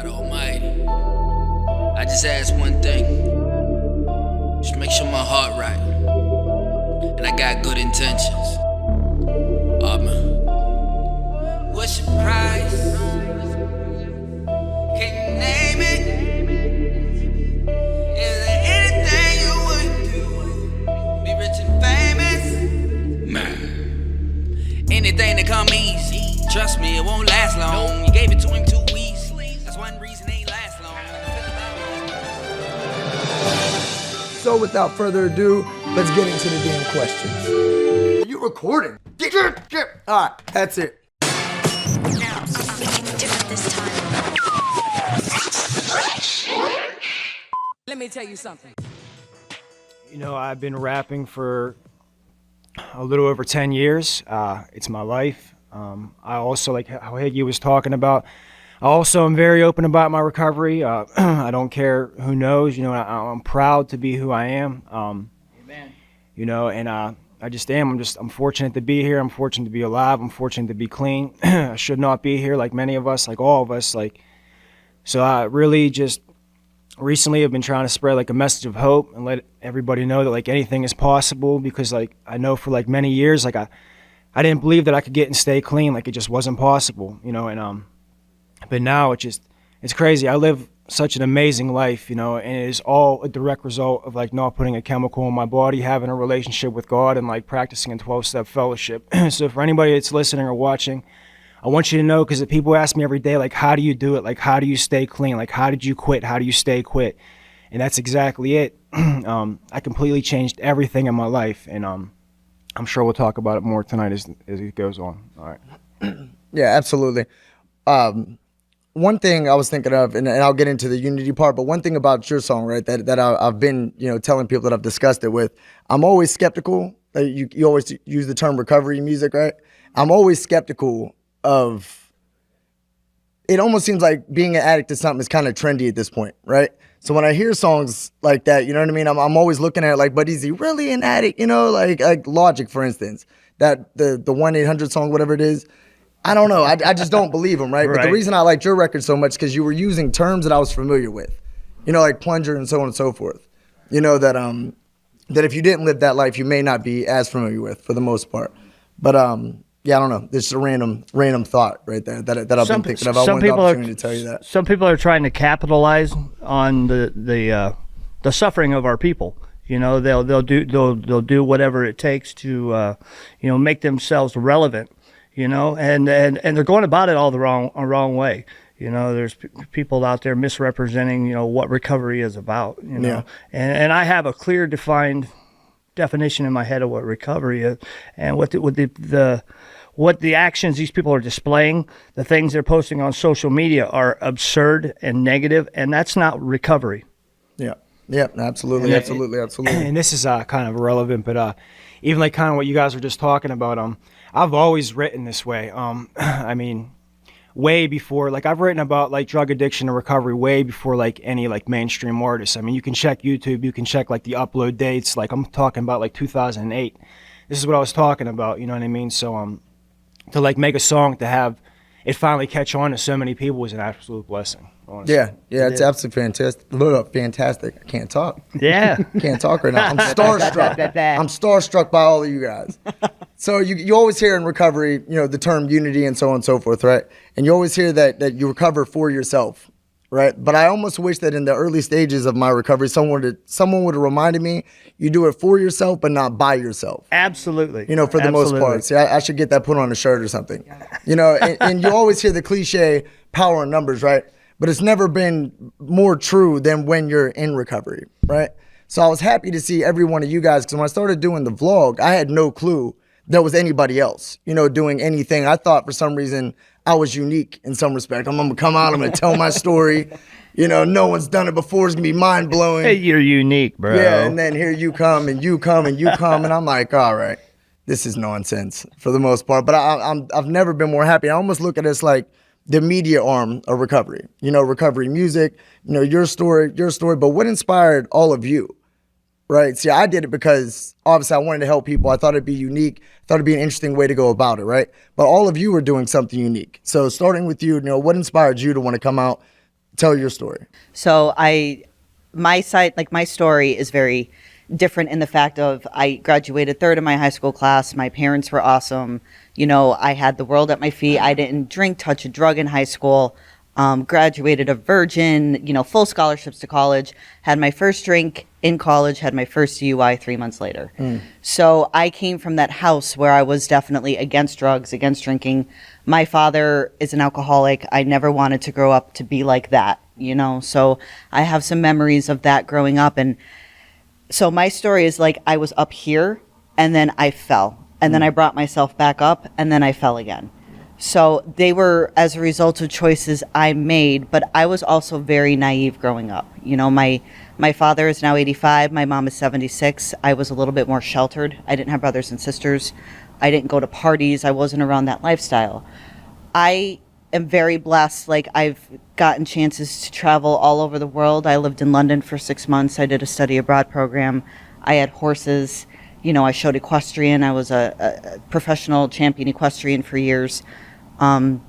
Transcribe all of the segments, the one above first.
God almighty, I just ask one thing. Just make sure my heart right, and I got good intentions. Amen. What's your price? Can you name it? Is there anything you wouldn't do? Be rich and famous? Man, anything that come easy, trust me, it won't last long. You gave it to him too easy. That's one reason it ain't last long. So without further ado, let's get into the damn questions. Are you recording? All right, that's it. No, it's different this time. Let me tell you something. You know, I've been rapping for a little over 10 years. It's my life. I also, like how Higgy was talking about, I also am very open about my recovery. I don't care who knows. You know, I'm proud to be who I am. Amen. You know, and I just am. I'm fortunate to be here. I'm fortunate to be alive. I'm fortunate to be clean. I should not be here, like many of us, like all of us. So I really just recently have been trying to spread like a message of hope and let everybody know that like anything is possible, because like I know for like many years, like I didn't believe that I could get and stay clean. Like it just wasn't possible, you know, and but now it's crazy. I live such an amazing life, you know, and it is all a direct result of like not putting a chemical in my body, having a relationship with God, and like practicing in 12-step fellowship. So for anybody that's listening or watching, I want you to know, because people ask me every day, like, how do you do it? Like, how do you stay clean? Like, how did you quit? How do you stay quit? And that's exactly it. I completely changed everything in my life, and I'm sure we'll talk about it more tonight as it goes on. All right. Yeah, absolutely. One thing I was thinking of, and I'll get into the unity part, but one thing about your song, right, that I've been, you know, telling people that I've discussed it with, I'm always skeptical. You always use the term recovery music, right? I'm always skeptical of, it almost seems like being an addict to something is kind of trendy at this point, right? So when I hear songs like that, you know what I mean? I'm always looking at it like, but is he really an addict? You know, like Logic, for instance, that the 1-800 song, whatever it is. I don't know. I just don't believe him, right? But the reason I liked your record so much is because you were using terms that I was familiar with, you know, like plunger and so on and so forth. You know, that if you didn't live that life, you may not be as familiar with for the most part. But yeah, I don't know. It's just a random thought right there that I've been thinking of. I wanted the opportunity to tell you that. Some people are trying to capitalize on the suffering of our people. You know, they'll do whatever it takes to you know, make themselves relevant. You know, and they're going about it all the wrong way. You know, there's people out there misrepresenting, you know, what recovery is about. You know, Yeah. and I have a clear defined definition in my head of what recovery is, and what the actions these people are displaying, the things they're posting on social media are absurd and negative, and that's not recovery. Yeah. Yeah, absolutely. And this is kind of irrelevant, but even like kind of what you guys were just talking about, I've always written this way. I mean, way before, like I've written about like drug addiction and recovery way before like any like mainstream artists. I mean, you can check YouTube, you can check like the upload dates. Like I'm talking about like 2008. This is what I was talking about, you know what I mean? So to like make a song, to have it finally catch on to so many people was an absolute blessing. Honestly. Yeah, it's absolutely fantastic. Fantastic. I can't talk. Yeah. Can't talk right now. I'm starstruck. I'm starstruck by all of you guys. So you always hear in recovery, you know, the term unity and so on and so forth, right? And you always hear that you recover for yourself, right? But I almost wish that in the early stages of my recovery, someone would have reminded me, you do it for yourself, but not by yourself. Absolutely. You know, for the most part. See, I should get that put on a shirt or something. You know, and you always hear the cliche power in numbers, right? But it's never been more true than when you're in recovery, right? So I was happy to see every one of you guys, because when I started doing the vlog, I had no clue there was anybody else, you know, doing anything. I thought for some reason I was unique in some respect. I'm gonna come out, I'm gonna tell my story. You know, no one's done it before. It's gonna be mind blowing. Hey, you're unique, bro. Yeah, and then here you come and you come and you come, and I'm like, all right, this is nonsense for the most part. But I've never been more happy. I almost look at it as like the media arm of recovery. You know, recovery music, you know, your story, but what inspired all of you, right? See, I did it because obviously I wanted to help people. I thought it'd be unique, thought it'd be an interesting way to go about it, right? But all of you were doing something unique. So starting with you, you know, what inspired you to want to come out, Tell your story. So my story is very different in the fact of I graduated third in my high school class. My parents were awesome. You know, I had the world at my feet. I didn't drink, touch a drug in high school. Graduated a virgin, you know, full scholarships to college. Had my first drink in college, had my first DUI 3 months later. So I came from that house where I was definitely against drugs, against drinking. My father is an alcoholic. I never wanted to grow up to be like that, you know, so I have some memories of that growing up. And so my story is like I was up here and then I fell and then I brought myself back up and then I fell again. So they were as a result of choices I made, but I was also very naive growing up. You know, my father is now 85, my mom is 76. I was a little bit more sheltered. I didn't have brothers and sisters. I didn't go to parties. I wasn't around that lifestyle. I am very blessed. Like, I've gotten chances to travel all over the world. I lived in London for 6 months. I did a study abroad program. I had horses. You know, I showed equestrian. I was a professional champion equestrian for years. I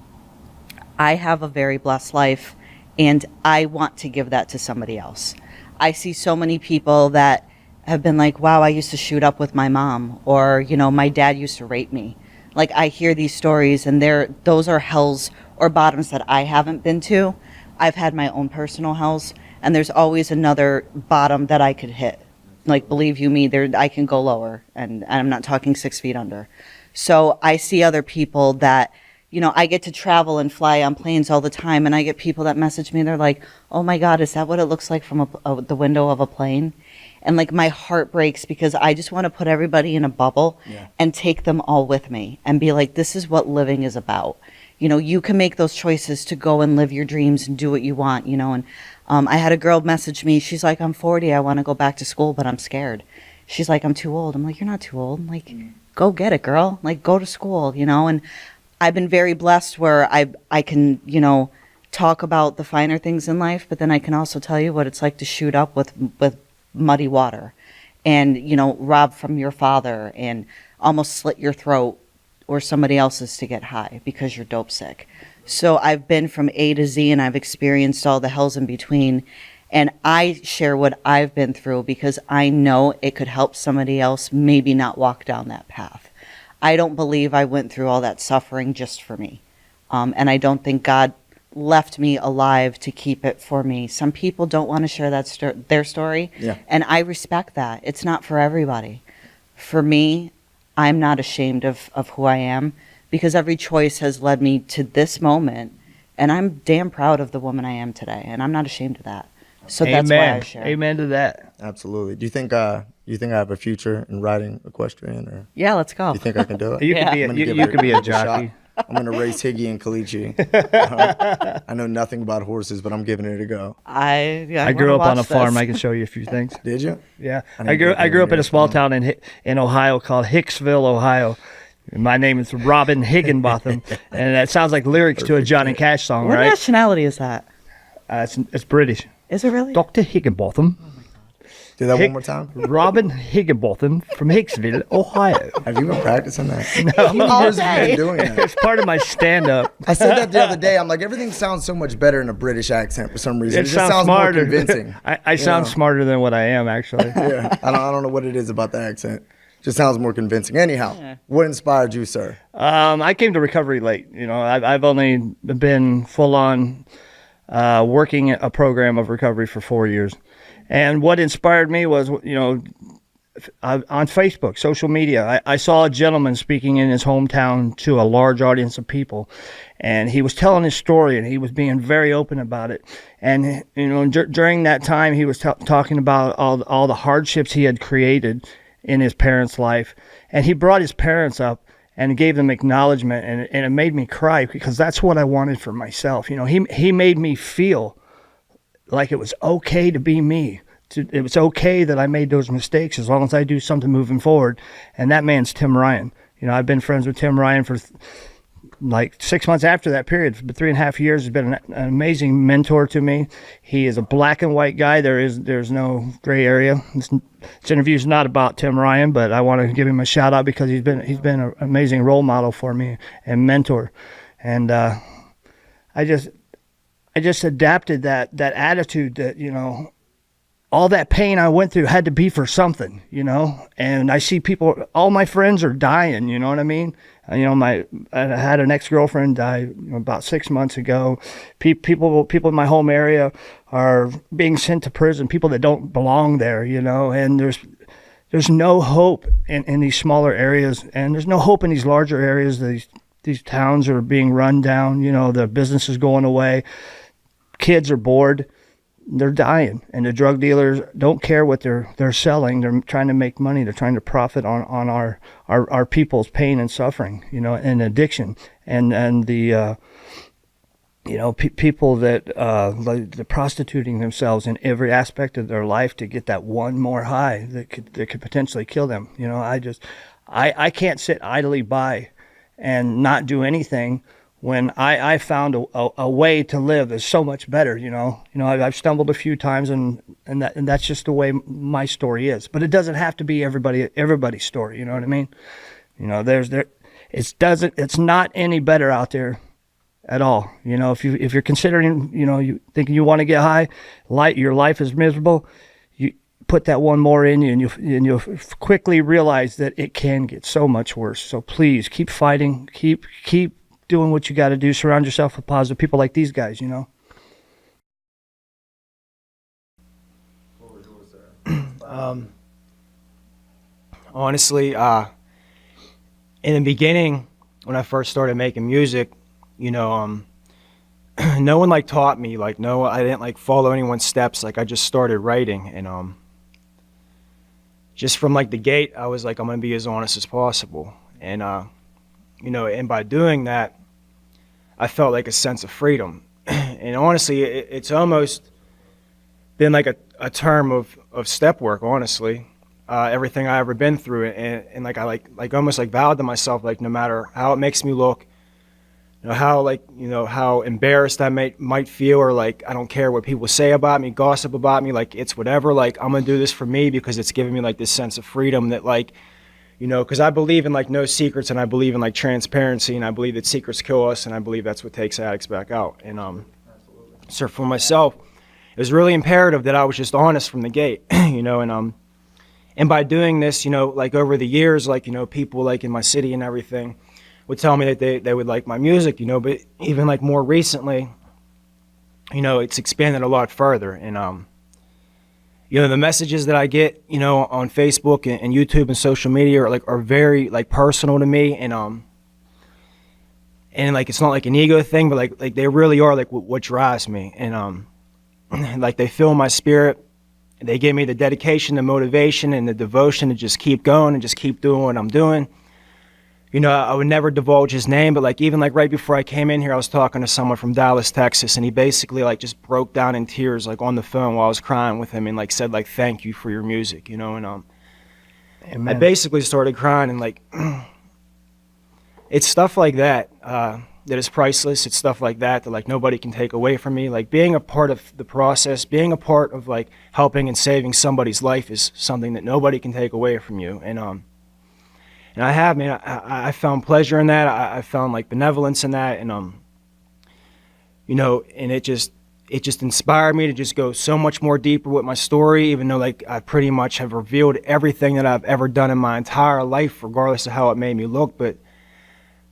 have a very blessed life, and I want to give that to somebody else. I see so many people that have been like, wow, I used to shoot up with my mom, or, you know, my dad used to rape me. Like, I hear these stories, and those are hells or bottoms that I haven't been to. I've had my own personal hells, and there's always another bottom that I could hit. Like, believe you me, I can go lower, and I'm not talking 6 feet under. So I see other people that, you know, I get to travel and fly on planes all the time, and I get people that message me, they're like, oh my God, is that what it looks like from the window of a plane? And like, my heart breaks because I just want to put everybody in a bubble and take them all with me and be like, this is what living is about. You know, you can make those choices to go and live your dreams and do what you want, you know. And I had a girl message me. She's like, I'm 40. I want to go back to school, but I'm scared. She's like, I'm too old. I'm like, you're not too old. I'm like, go get it, girl. Like, go to school, you know. And I've been very blessed where I can, you know, talk about the finer things in life, but then I can also tell you what it's like to shoot up with muddy water and, you know, rob from your father and almost slit your throat or somebody else's to get high because you're dope sick. So I've been from A to Z, and I've experienced all the hells in between. And I share what I've been through because I know it could help somebody else maybe not walk down that path. I don't believe I went through all that suffering just for me. And I don't think God left me alive to keep it for me. Some people don't want to share their story. Yeah. And I respect that. It's not for everybody. For me, I'm not ashamed of who I am because every choice has led me to this moment. And I'm damn proud of the woman I am today. And I'm not ashamed of that. So that's why I share. Amen to that. Absolutely. Do you think I have a future in riding equestrian? Or yeah, let's go. do you think I can do it? You could be a jockey. I'm going to race Higgy and Kalichi. I know nothing about horses, but I'm giving it a go. I grew up on a farm. I can show you a few things. Did you? Yeah. I grew up in a small town in Ohio called Hicksville, Ohio. My name is Robin Higginbotham, and that sounds like lyrics to a Johnny Cash song, What right? nationality is that? It's British. Is it really? Dr. Higginbotham. Do that one more time. Robin Higginbotham from Hicksville, Ohio. Have you been practicing that? No. How many years have you been doing that? It's part of my stand-up. I said that the other day. I'm like, everything sounds so much better in a British accent for some reason. It It just sounds sounds smarter. more convincing. I sound smarter than what I am, actually. Yeah, I don't know what it is about the accent. Just sounds more convincing. Anyhow, what inspired you, sir? I came to recovery late. You know, I've only been full-on working a program of recovery for 4 years. And what inspired me was, you know, on Facebook, social media, I saw a gentleman speaking in his hometown to a large audience of people. And he was telling his story, and he was being very open about it. And, you know, during that time, he was talking about all the hardships he had created in his parents' life. And he brought his parents up and gave them acknowledgement, and it made me cry because that's what I wanted for myself. You know, he made me feel like it was okay to be me. It was okay that I made those mistakes as long as I do something moving forward. And that man's Tim Ryan. You know, I've been friends with Tim Ryan for like 6 months after that period. For 3.5 years, he's been an amazing mentor to me. He is a black and white guy. There's no gray area. This interview is not about Tim Ryan, but I want to give him a shout out because he's been an amazing role model for me and mentor. And I I just adapted that attitude that, you know, all that pain I went through had to be for something, you know. And I see people, all my friends are dying, you know what I mean? You know, I had an ex-girlfriend die, you know, about 6 months ago. People in my home area are being sent to prison, people that don't belong there, you know. And there's no hope in these smaller areas, and there's no hope in these larger areas. These towns are being run down, you know, the business is going away. Kids are bored. They're dying, and the drug dealers don't care what they're selling. They're trying to make money. They're trying to profit on our people's pain and suffering, you know, and addiction, and the you know, people that like they're prostituting themselves in every aspect of their life to get that one more high that could potentially kill them. You know, I can't sit idly by and not do anything when I found a way to live that's so much better. You know, I've stumbled a few times, and that's just the way my story is. But it doesn't have to be everybody's story. You know what I mean? You know, it's not any better out there at all. You know, if you're considering, you know, you thinking you want to get high, your life is miserable, you put that one more in you, and you'll quickly realize that it can get so much worse. So please keep fighting, keep doing what you got to do. Surround yourself with positive people like these guys, you know. Honestly, in the beginning, when I first started making music, you know, no one like taught me, like, no, I didn't like follow anyone's steps. Like, I just started writing, and just from like the gate, I was like, I'm gonna be as honest as possible. And you know, and by doing that, I felt like a sense of freedom. And honestly, it's almost been like a term of step work, honestly. Everything I ever been through, and like I like almost like vowed to myself, like, no matter how it makes me look, you know, how embarrassed I might feel, or like I don't care what people say about me, gossip about me, like it's whatever, like I'm gonna do this for me because it's giving me like this sense of freedom that, like, you know, because I believe in like no secrets, and I believe in like transparency, and I believe that secrets kill us, and I believe that's what takes addicts back out. And so for myself, it was really imperative that I was just honest from the gate, you know. And by doing this, you know, like over the years, like, you know, people like in my city and everything would tell me that they would like my music, you know. But even like more recently, you know, it's expanded a lot further. And you know, the messages that I get, you know, on Facebook and YouTube and social media are very like personal to me, and like it's not like an ego thing, but like they really are like what drives me. And like they fill my spirit. They give me the dedication, the motivation, and the devotion to just keep going and just keep doing what I'm doing. You know, I would never divulge his name, but like even like right before I came in here, I was talking to someone from Dallas, Texas, and he basically like just broke down in tears, like on the phone while I was crying with him, and like said like, thank you for your music, you know. And I basically started crying, and like it's stuff like that that is priceless. It's stuff like that like nobody can take away from me. Like being a part of the process, being a part of like helping and saving somebody's life is something that nobody can take away from you. And I have, man, I found pleasure in that. I found like benevolence in that, and you know, and it just inspired me to just go so much more deeper with my story, even though like I pretty much have revealed everything that I've ever done in my entire life, regardless of how it made me look. But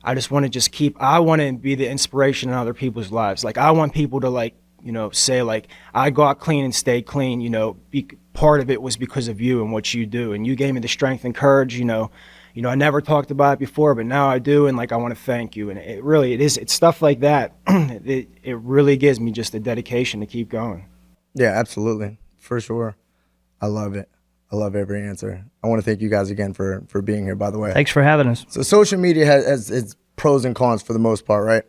I just want to I want to be the inspiration in other people's lives. Like I want people to like, you know, say like, I got clean and stayed clean, you know, part of it was because of you and what you do. And you gave me the strength and courage, you know, I never talked about it before, but now I do. And like, I want to thank you. And it's stuff like that. It really gives me just the dedication to keep going. Yeah, absolutely. For sure. I love it. I love every answer. I want to thank you guys again for being here, by the way. Thanks for having us. So social media has its pros and cons for the most part, right?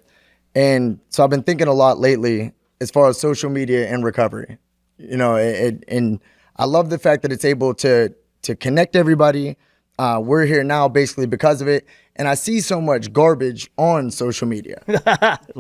And so I've been thinking a lot lately as far as social media and recovery. You know, and I love the fact that it's able to connect everybody. We're here now basically because of it. And I see so much garbage on social media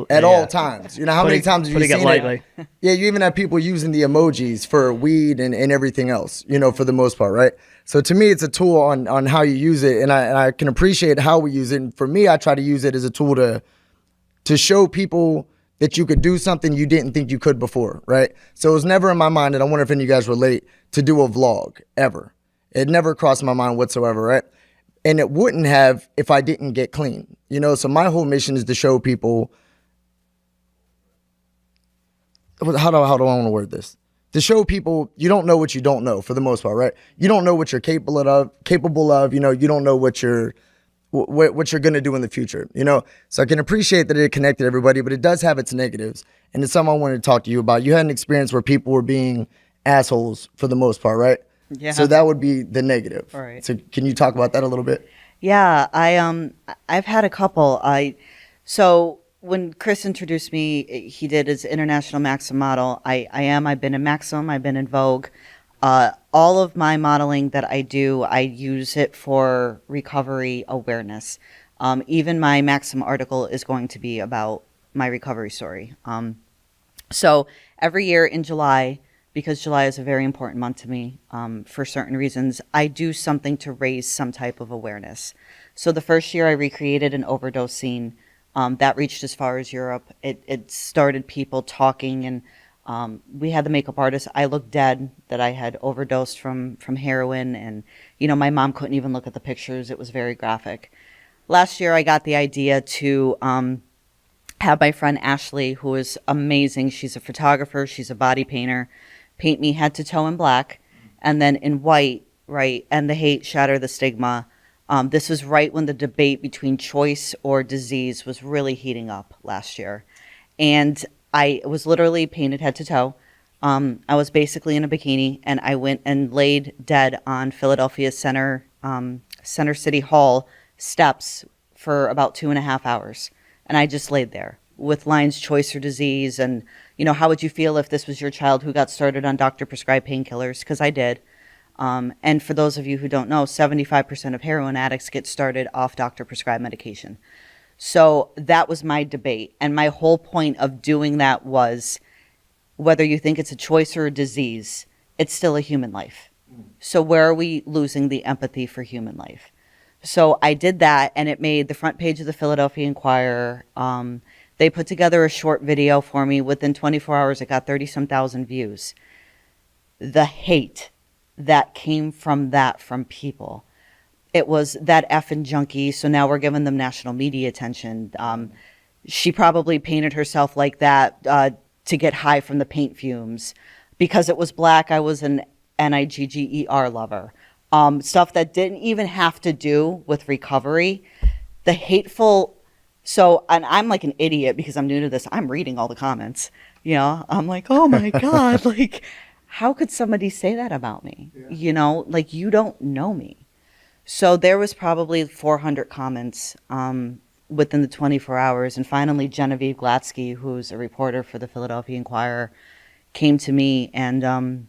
at all times. You know, how many times have you seen it? Yeah, you even have people using the emojis for weed and everything else, you know, for the most part, right? So to me, it's a tool on how you use it. And I can appreciate how we use it. And for me, I try to use it as a tool to show people that you could do something you didn't think you could before, right? So it was never in my mind, and I wonder if any of you guys relate, to do a vlog ever. It never crossed my mind whatsoever, right? And it wouldn't have if I didn't get clean, you know? So my whole mission is to show people, how do I want to word this? To show people you don't know what you don't know for the most part, right? You don't know what you're capable of, you know, you don't know what you're going to do in the future, you know? So I can appreciate that it connected everybody, but it does have its negatives. And it's something I wanted to talk to you about. You had an experience where people were being assholes for the most part, right? Yeah. So that would be the negative. All right. So can you talk about that a little bit? Yeah, I've had a couple. So when Chris introduced me, he did his international Maxim model. I've been in Maxim, I've been in Vogue. All of my modeling that I do, I use it for recovery awareness. Even my Maxim article is going to be about my recovery story. So every year in July, because July is a very important month to me for certain reasons, I do something to raise some type of awareness. So the first year I recreated an overdose scene that reached as far as Europe. It started people talking, and we had the makeup artist. I looked dead, that I had overdosed from heroin, and you know, my mom couldn't even look at the pictures. It was very graphic. Last year I got the idea to have my friend Ashley, who is amazing. She's a photographer, she's a body painter, paint me head to toe in black, and then in white, right? And the hate, shatter the stigma. This was right when the debate between choice or disease was really heating up last year. And I was literally painted head to toe. I was basically in a bikini, and I went and laid dead on Philadelphia's Center City Hall steps for about 2.5 hours. And I just laid there with lines, choice or disease, and, you know, how would you feel if this was your child who got started on doctor-prescribed painkillers? Because I did. And for those of you who don't know, 75% of heroin addicts get started off doctor-prescribed medication. So that was my debate. And my whole point of doing that was, whether you think it's a choice or a disease, it's still a human life. So where are we losing the empathy for human life? So I did that, and it made the front page of the Philadelphia Inquirer. They put together a short video for me. Within 24 hours, it got 30-some thousand views. The hate that came from people. It was that effing junkie, so now we're giving them national media attention. She probably painted herself like that to get high from the paint fumes. Because it was black, I was an NIGGER lover. Stuff that didn't even have to do with recovery. The hateful... So, and I'm like an idiot because I'm new to this. I'm reading all the comments. You know, I'm like, oh my God, like, how could somebody say that about me? Yeah. You know, like, you don't know me. So there was probably 400 comments within the 24 hours. And finally, Genevieve Glatsky, who's a reporter for the Philadelphia Inquirer, came to me, and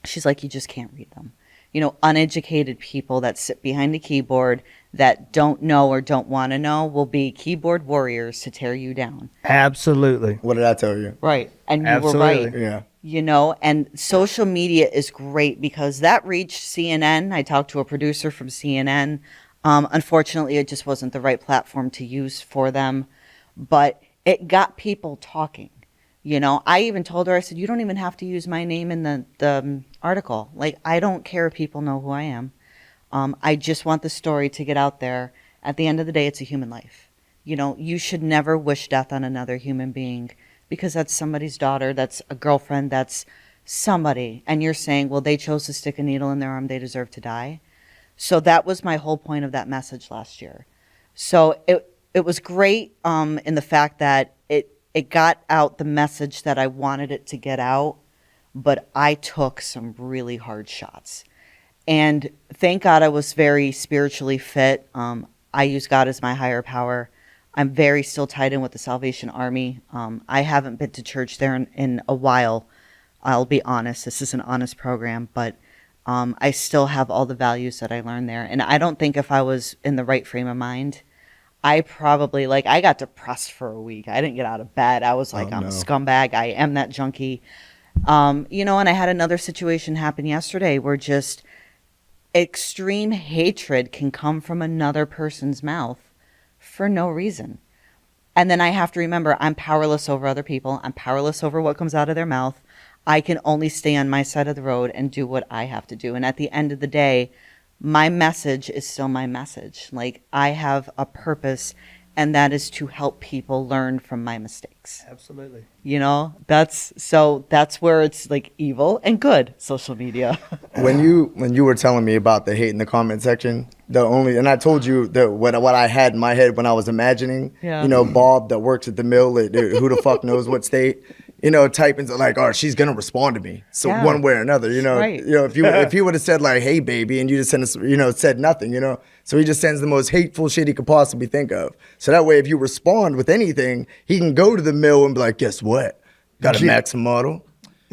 she's like, you just can't read them. You know, uneducated people that sit behind a keyboard that don't know or don't want to know will be keyboard warriors to tear you down. Absolutely. What did I tell you? Right. And you Absolutely. were right. Yeah. You know, and social media is great because that reached CNN. I talked to a producer from CNN. Unfortunately, it just wasn't the right platform to use for them. But it got people talking. You know, I even told her, I said, you don't even have to use my name in the article. Like, I don't care if people know who I am. I just want the story to get out there. At the end of the day, it's a human life. You know, you should never wish death on another human being because that's somebody's daughter, that's a girlfriend, that's somebody. And you're saying, well, they chose to stick a needle in their arm, they deserve to die. So that was my whole point of that message last year. So it was great in the fact that it got out the message that I wanted it to get out, but I took some really hard shots. And thank God I was very spiritually fit. I use God as my higher power. I'm very still tied in with the Salvation Army. I haven't been to church there in a while. I'll be honest. This is an honest program, but I still have all the values that I learned there. And I don't think if I was in the right frame of mind, I probably, like, I got depressed for a week. I didn't get out of bed. I was like, I'm a scumbag. I am that junkie. You know, and I had another situation happen yesterday where just extreme hatred can come from another person's mouth for no reason. And then I have to remember I'm powerless over other people. I'm powerless over what comes out of their mouth. I can only stay on my side of the road and do what I have to do. And at the end of the day, my message is still my message. Like, I have a purpose, and that is to help people learn from my mistakes. Absolutely. You know, that's where it's like evil and good, social media. When you were telling me about the hate in the comment section, and I told you that what I had in my head when I was imagining, Yeah. you know, Bob that works at the mill, who the fuck knows what state, you know, typing like, oh, she's gonna respond to me, so Yeah. one way or another, you know, Right. you know, if he would have said like, hey baby, and you just sent us, you know, said nothing, you know, so he just sends the most hateful shit he could possibly think of. So that way, if you respond with anything, he can go to the mill and be like, guess what? Got a Maxim model.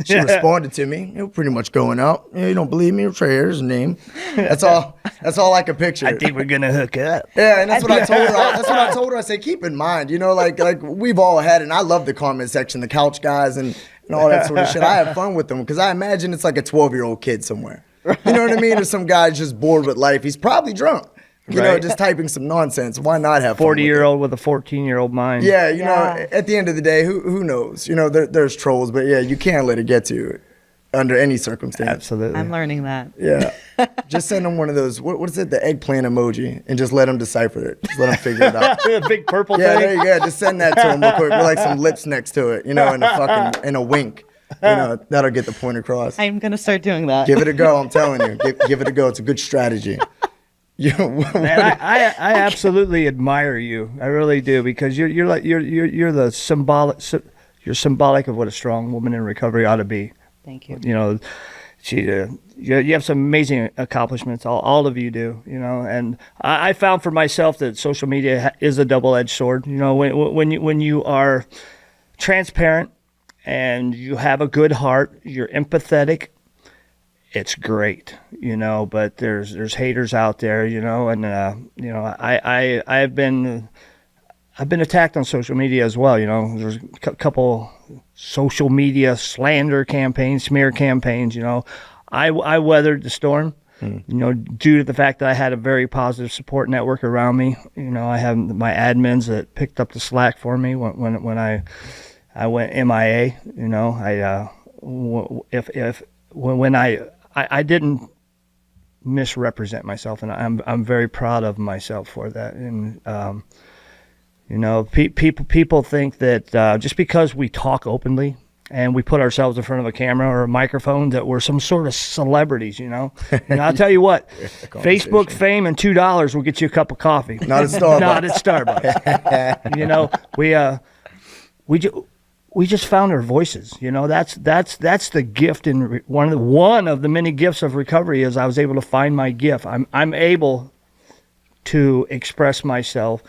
She responded to me. It was pretty much going out. You don't believe me? Right here's her name. That's all I could picture. I think we're gonna hook up. Yeah, and that's what I told her. That's what I told her. I said, keep in mind, you know, like we've all had, and I love the comment section, the couch guys, and all that sort of shit. I have fun with them because I imagine it's like a 12-year-old kid somewhere. You know what I mean? Or some guy's just bored with life. He's probably drunk. You know, Right. just typing some nonsense. Why not have fun with it? 40-year-old with a 14-year-old mind. Yeah, you Yeah. know, at the end of the day, who knows? You know, there's trolls, but yeah, you can't let it get to you under any circumstance. Absolutely. I'm learning that. Yeah. Just send them one of those, what is it, the eggplant emoji, and just let them decipher it. Just let them figure it out. The big purple Yeah, thing. there you go. Just send that to them real quick with like some lips next to it, you know, and a wink. You know, that'll get the point across. I'm going to start doing that. Give it a go, I'm telling you. Give it a go. It's a good strategy. Man, I absolutely admire you. I really do, because you're like you're the you're symbolic of what a strong woman in recovery ought to be. Thank you. You know, you have some amazing accomplishments. All of you do. You know, and I found for myself that social media is a double-edged sword. You know, when you are transparent and you have a good heart, you're empathetic. It's great, you know, but there's haters out there, you know, and you know, I've been attacked on social media as well, you know. There's a couple social media slander campaigns, smear campaigns, you know. I weathered the storm, you know, due to the fact that I had a very positive support network around me. You know, I have my admins that picked up the slack for me when I went MIA. You know, when I didn't misrepresent myself, and I'm very proud of myself for that. And you know, people think that just because we talk openly and we put ourselves in front of a camera or a microphone that we're some sort of celebrities, you know. And I'll tell you what, Facebook fame and $2 will get you a cup of coffee. Not at Starbucks. Not at Starbucks. You know, we just found our voices. You know, that's the gift in one of the many gifts of recovery is I was able to find my gift. I'm able to express myself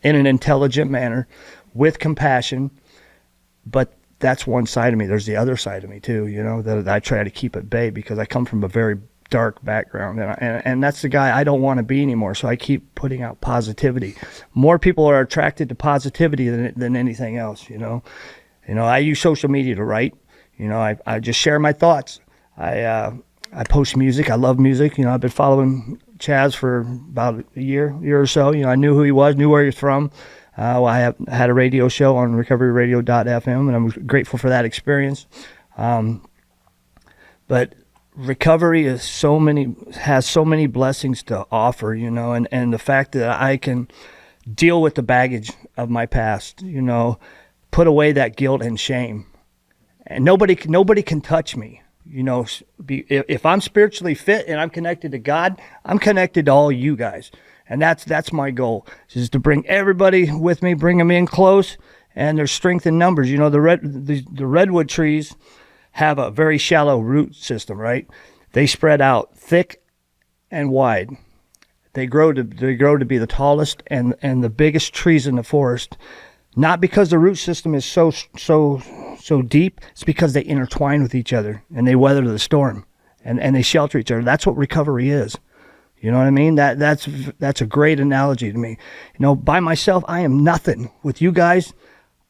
in an intelligent manner with compassion, but that's one side of me. There's the other side of me too, you know, that I try to keep at bay because I come from a very dark background, and that's the guy I don't want to be anymore. So I keep putting out positivity. More people are attracted to positivity than anything else, you know. You know, I use social media to write. You know, I just share my thoughts. I post music. I love music. You know, I've been following Chaz for about a year or so. You know, I knew who he was, knew where he was from. I had a radio show on recoveryradio.fm, and I'm grateful for that experience. But recovery has so many blessings to offer, you know, and the fact that I can deal with the baggage of my past, you know, put away that guilt and shame, and nobody can touch me. You know, if I'm spiritually fit and I'm connected to God, I'm connected to all you guys. And that's my goal, is to bring everybody with me, bring them in close, and there's strength in numbers. You know, the redwood trees have a very shallow root system, right? They spread out thick and wide. They grow to be the tallest and the biggest trees in the forest. Not because the root system is so deep, it's because they intertwine with each other and they weather the storm and they shelter each other. That's what recovery is. You know what I mean? That's a great analogy to me. You know, by myself, I am nothing. With you guys,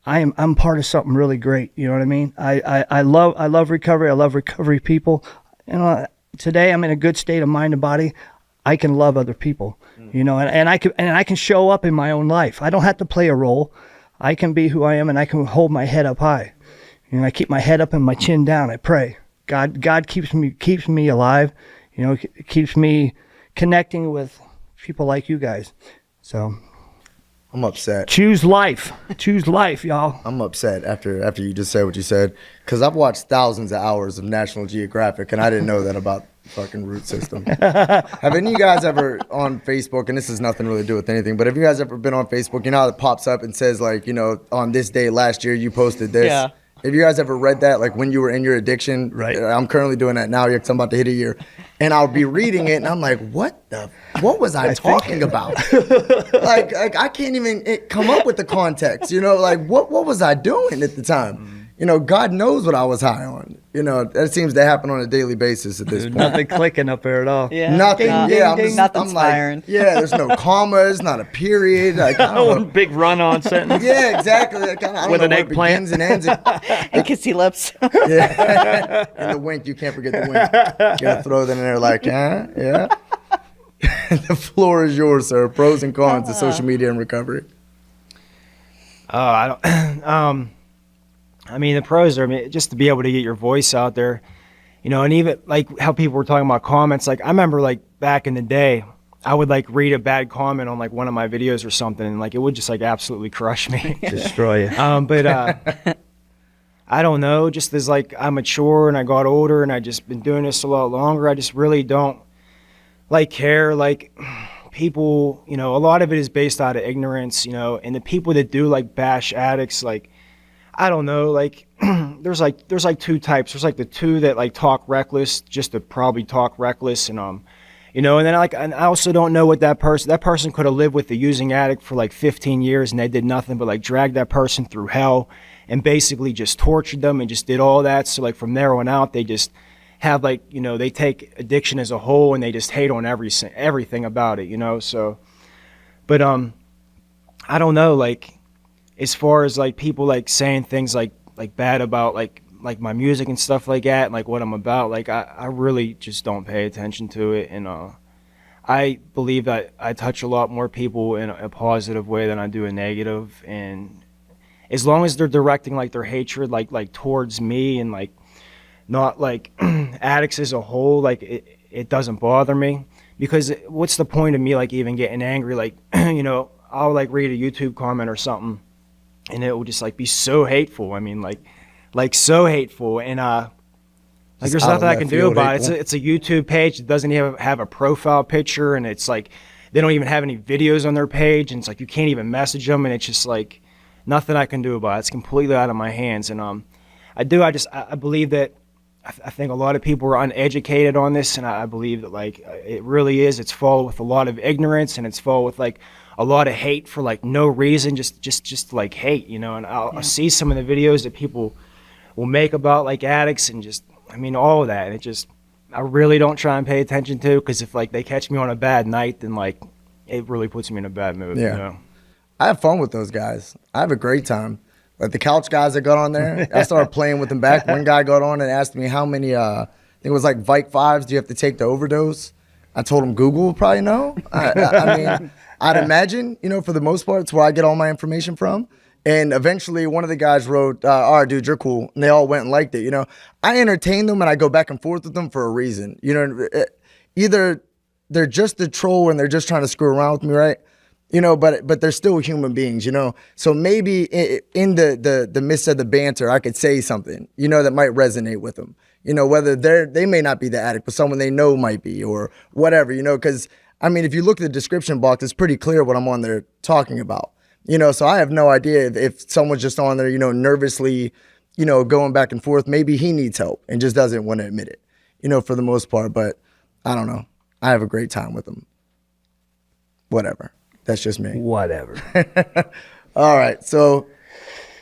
I'm part of something really great. You know what I mean? I love recovery. I love recovery people. You know, today I'm in a good state of mind and body. I can love other people. You know, and I can show up in my own life. I don't have to play a role. I can be who I am, and I can hold my head up high. You know, I keep my head up and my chin down. I pray. God keeps me alive. You know, keeps me connecting with people like you guys. So I'm upset. choose life, y'all. I'm upset after you just said what you said, because I've watched thousands of hours of National Geographic, and I didn't know that about fucking root system. Have any of you guys ever on Facebook, and this has nothing really to do with anything, but have you guys ever been on Facebook? You know how it pops up and says, like, you know, on this day last year you posted this? Yeah. Have you guys ever read that, like when you were in your addiction? Right. I'm currently doing that now because I'm about to hit a year. And I'll be reading it and I'm like, what was I talking about? like I can't even come up with the context, you know, like what was I doing at the time? You know, God knows what I was high on. You know, that seems to happen on a daily basis at this point. Nothing clicking up there at all. Yeah. Nothing. No, Yeah, nothing's I'm like, firing. yeah, there's no commas, not a period. Like, I don't know. Big run-on sentence. Yeah, exactly. Like, I don't With know an where it eggplant. begins and ends. And kissy lips. Yeah. And the wink, you can't forget the wink. You gotta throw that in there like, yeah. The floor is yours, sir. Pros and cons of social media and recovery. Oh, I don't. I mean, the pros are, I mean, just to be able to get your voice out there, you know, and even like how people were talking about comments. Like I remember, like back in the day, I would like read a bad comment on like one of my videos or something, and like it would just like absolutely crush me. Destroy you. But I don't know. Just as like I mature and I got older and I just been doing this a lot longer, I just really don't like care. Like people, you know, a lot of it is based out of ignorance, you know, and the people that do like bash addicts, like I don't know, like there's like two types. There's like the two that like talk reckless, just to probably talk reckless, and you know, and then and I also don't know what that person could have lived with the using addict for like 15 years and they did nothing but like drag that person through hell and basically just tortured them and just did all that. So like from there on out, they just have like, you know, they take addiction as a whole and they just hate on everything about it, you know. So, but I don't know, like as far as like people like saying things like bad about like my music and stuff like that, and like what I'm about, like I really just don't pay attention to it. And I believe that I touch a lot more people in a positive way than I do a negative. And as long as they're directing like their hatred like towards me and like not like addicts as a whole, like it doesn't bother me. Because what's the point of me like even getting angry? Like you know, I'll like read a YouTube comment or something and it will just like be so hateful. I mean, like so hateful, and like there's nothing I can do about it. It's a YouTube page. It doesn't even have a profile picture, and it's like they don't even have any videos on their page, and it's like you can't even message them, and it's just like nothing I can do about it. It's completely out of my hands. And I believe that I think a lot of people are uneducated on this, and I believe that like it really is. It's full with a lot of ignorance, and it's full with like a lot of hate for like no reason, just like hate, you know. And I'll see some of the videos that people will make about like addicts and just, I mean, all of that. And it just, I really don't try and pay attention to, because if like they catch me on a bad night, then like it really puts me in a bad mood. Yeah. You know? I have fun with those guys. I have a great time. Like the couch guys that got on there, I started playing with them back. One guy got on and asked me how many, I think it was like Vike 5s, do you have to take to overdose? I told him Google will probably know. I mean, I'd imagine, you know, for the most part, it's where I get all my information from. And eventually one of the guys wrote, all right, dude, you're cool. And they all went and liked it, you know. I entertain them and I go back and forth with them for a reason. You know, either they're just a troll and they're just trying to screw around with me, right? You know, but they're still human beings, you know. So maybe in the midst of the banter, I could say something, you know, that might resonate with them. You know, whether they may not be the addict, but someone they know might be, or whatever, you know. Because, I mean, if you look at the description box, it's pretty clear what I'm on there talking about. You know, so I have no idea if someone's just on there, you know, nervously, you know, going back and forth. Maybe he needs help and just doesn't want to admit it, you know, for the most part. But I don't know. I have a great time with them. Whatever. That's just me. Whatever. All right. So,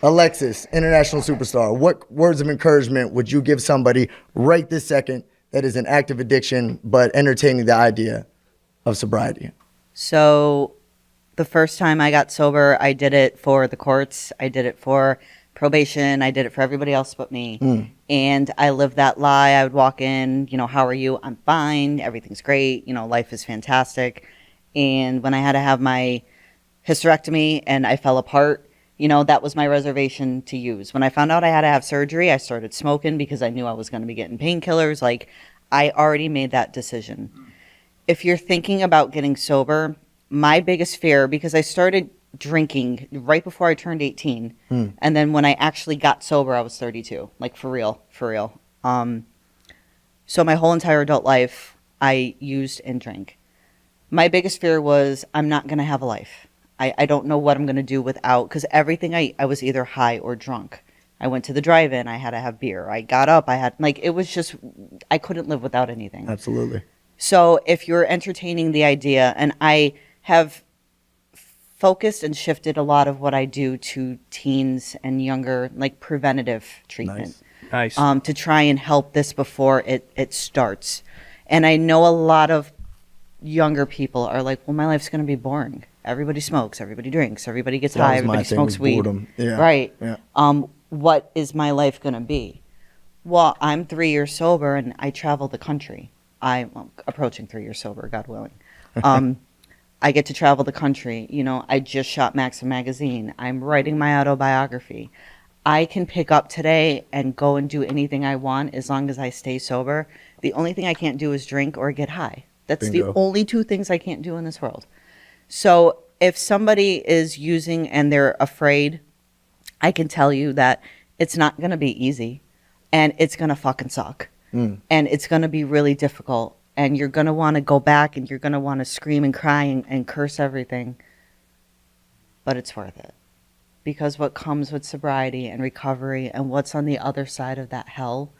Alexis, international superstar, what words of encouragement would you give somebody right this second that is in active addiction but entertaining the idea of sobriety? So the first time I got sober, I did it for the courts. I did it for probation. I did it for everybody else but me. And I lived that lie. I would walk in, you know, how are you? I'm fine. Everything's great. You know, life is fantastic. And when I had to have my hysterectomy and I fell apart, You know, that was my reservation to use. When I found out I had to have surgery, I started smoking because I knew I was going to be getting painkillers. Like, I already made that decision. If you're thinking about getting sober, my biggest fear, because I started drinking right before I turned 18. And then when I actually got sober, I was 32. Like, for real, for real. So my whole entire adult life, I used and drank. My biggest fear was I'm not going to have a life. I don't know what I'm going to do without, because everything I was either high or drunk. I went to the drive-in, I had to have beer. I got up, it was just, I couldn't live without anything. Absolutely. So if you're entertaining the idea, and I have focused and shifted a lot of what I do to teens and younger, like preventative treatment. Nice. To try and help this before it starts. And I know a lot of younger people are like, well, my life's going to be boring. Everybody smokes, everybody drinks, everybody gets high, everybody smokes weed. Yeah. Right. Yeah. What is my life going to be? Well, I'm 3 years sober and I travel the country. I'm approaching 3 years sober, God willing. I get to travel the country. You know, I just shot Maxim magazine. I'm writing my autobiography. I can pick up today and go and do anything I want as long as I stay sober. The only thing I can't do is drink or get high. That's Bingo. the only two things I can't do in this world. So if somebody is using and they're afraid, I can tell you that it's not going to be easy and it's going to fucking suck. And it's going to be really difficult. And you're going to want to go back and you're going to want to scream and cry and curse everything. But it's worth it. Because what comes with sobriety and recovery and what's on the other side of that hell,